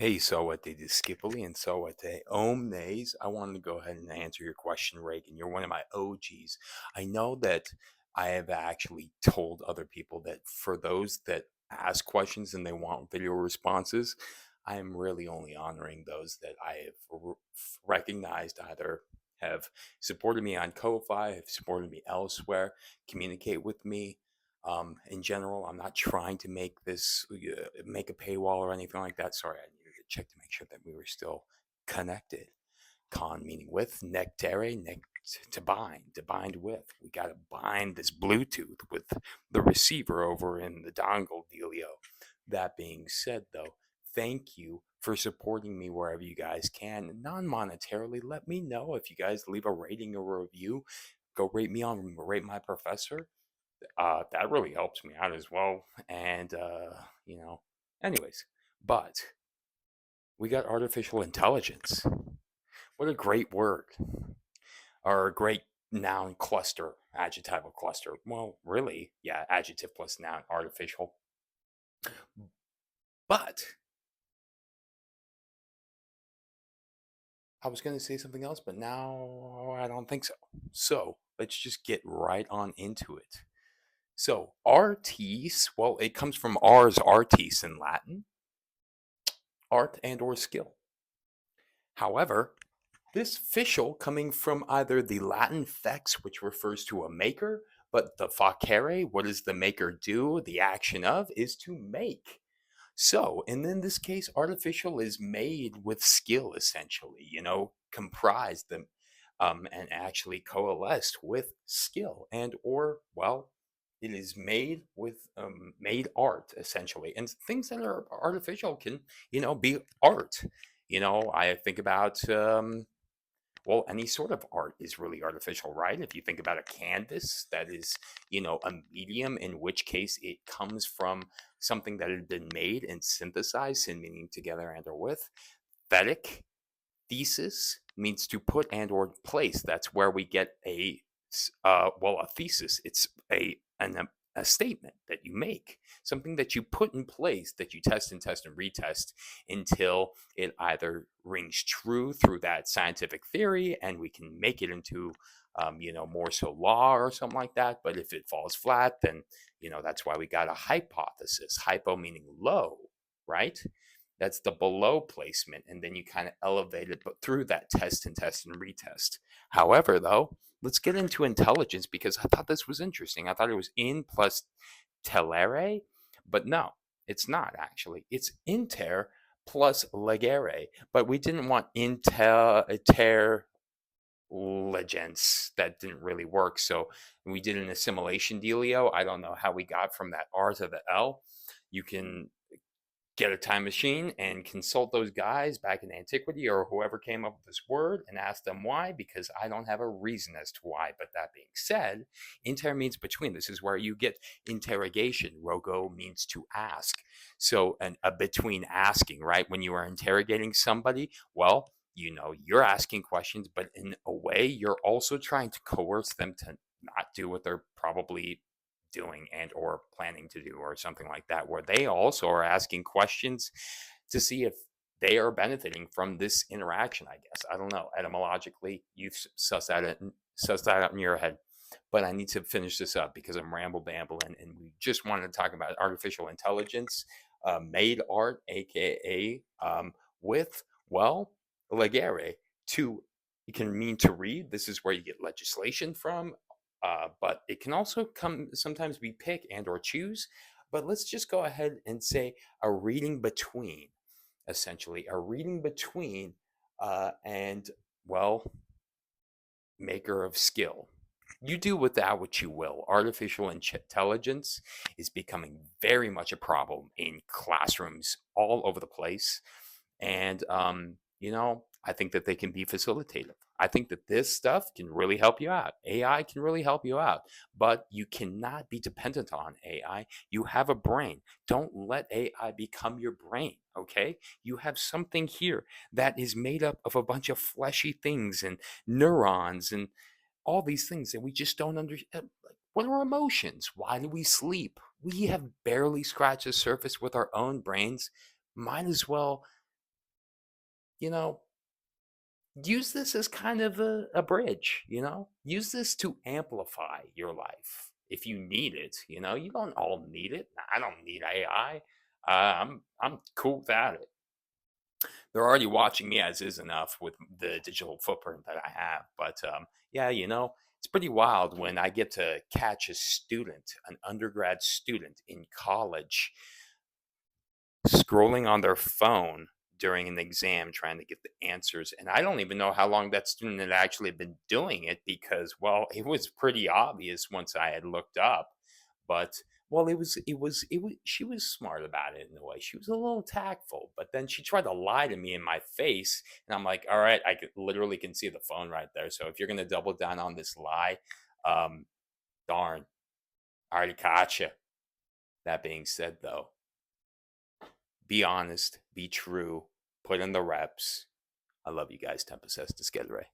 Hey, so what they did Skipperly and so what they Omnes. I wanted to go ahead and answer your question, Reagan. You're one of my OGs. I know that I have actually told other people that for those that ask questions and they want video responses, I am really only honoring those that I have recognized either have supported me on Ko-Fi, have supported me elsewhere, communicate with me. In general, I'm not trying to make this make a paywall or anything like that. Sorry, I needed to check to make sure that we were still connected. Con meaning with, nectare, to bind with. We got to bind this Bluetooth with the receiver over in the dongle dealio. That being said, though, thank you for supporting me wherever you guys can. Non monetarily, let me know if you guys leave a rating or review. Go rate me on Rate My Professor. That really helps me out as well. And, anyways, but we got artificial intelligence. What a great word, or a great noun cluster, adjectival cluster. Well, really, yeah, adjective plus noun, artificial. But I was going to say something else, but now I don't think so. So let's just get right on into it. So, artis, well, it comes from ars artis in Latin, art and or skill. However, this official coming from either the Latin fex, which refers to a maker, but the facere, what does the maker do? The action of is to make. So, and in this case, artificial is made with skill, essentially, comprised them and actually coalesced with skill and or, well, it is made with made art essentially, and things that are artificial can be art. I think about well, any sort of art is really artificial, right? If you think about a canvas, that is, a medium, in which case it comes from something that had been made and synthesized, and meaning together and or with. Thetic, thesis means to put and or place. That's where we get a thesis. It's a statement that you make, something that you put in place, that you test and test and retest until it either rings true through that scientific theory, and we can make it into more so law or something like that. But if it falls flat, then that's why we got a hypothesis. Hypo meaning low, right? That's the below placement, and then you kind of elevate it, but through that test and test and retest. However, though, let's get into intelligence, because I thought this was interesting. I thought it was in plus telere, but no, it's not actually. It's inter plus legere, but we didn't want intelligence. That didn't really work, so we did an assimilation dealio. I don't know how we got from that R to the L. You can get a time machine and consult those guys back in antiquity or whoever came up with this word and ask them why, because I don't have a reason as to why. But that being said, inter means between. This is where you get interrogation. Rogo means to ask. So a between asking, right? When you are interrogating somebody, well, you're asking questions, but in a way, you're also trying to coerce them to not do what they're probably doing and or planning to do, or something like that, where they also are asking questions to see if they are benefiting from this interaction. I guess, I don't know, etymologically you've sussed that out in your head. But I need to finish this up because I'm bambling, and we just wanted to talk about artificial intelligence, made art, aka with, well, legere. To, it can mean to read. This is where you get legislation from, but it can also come sometimes be pick and or choose. But let's just go ahead and say a reading between, essentially a reading between, and, well, maker of skill. You do with that what you will. Artificial intelligence is becoming very much a problem in classrooms all over the place. And, I think that they can be facilitative. I think that this stuff can really help you out. AI can really help you out, but you cannot be dependent on AI. You have a brain. Don't let AI become your brain, okay? You have something here that is made up of a bunch of fleshy things and neurons and all these things that we just don't understand. What are emotions? Why do we sleep? We have barely scratched the surface with our own brains. Might as well you know, use this as kind of a bridge, use this to amplify your life if you need it. You don't all need it. I don't need AI. I'm cool without it. They're already watching me as is enough with the digital footprint that I have. But yeah, it's pretty wild when I get to catch a student, an undergrad student in college, scrolling on their phone during an exam trying to get the answers. And I don't even know how long that student had actually been doing it because, well, it was pretty obvious once I had looked up. But well, she was smart about it in a way. She was a little tactful, but then she tried to lie to me in my face. And I'm like, all right, literally can see the phone right there. So if you're going to double down on this lie, um, darn, I already caught you. That being said, though, be honest, be true, put in the reps. I love you guys. Tempest says to Sked Ray.